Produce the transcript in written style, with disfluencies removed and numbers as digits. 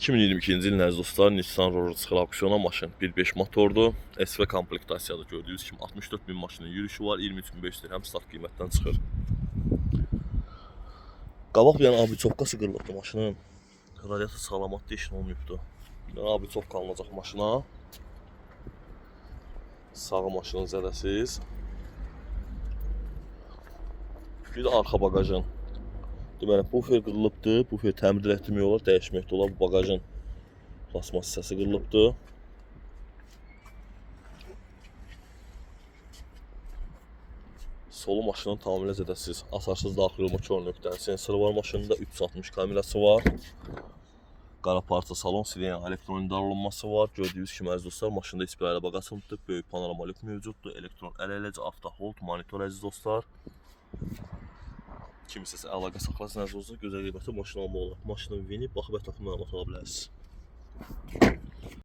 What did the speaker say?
2022-ci ilin əziz dostlar, Nissan Rover çıxır auksyona maşın 1.5 motordur. SV komplektasiyadır gördüyünüz kimi 64 bin maşının yürüyüşü var, 23.500 dirhəm start qiymətdən çıxır. Qabaq bir dənə abicovkası qırılıbdı maşının. Radiator salamatlı işin olmayıbdı. Bir dənə abicovka alınacaq maşına. Sağı maşının zədəsiz. Bir də arxa bagajın. Deməli, bufer qırılıbdır. Bufer təmir etdirmək olar, dəyişmək də olar. Bu bagajın plasmas hissəsi qırılıbdır. Solu maşının tamamilə zədəsiz. Asarsız daxil olma kör nöqtənin sensoru var maşında. 360 kamerası var. Qara parça salon, silen elektron idarəolunması var. Gördüyünüz kimi əziz dostlar, maşında heç bir ailə baqa açılmışdır. Böyük panoramalik mövcuddur. Elektron əl eləci, avtohold, monitor əziz dostlar. Kimsəsə əlaqə saxlasın əziz dostlar, gözəl qiyməti maşın almaq olar. Maşının vini baxıb ətraflı məlumat ala bilərsiniz.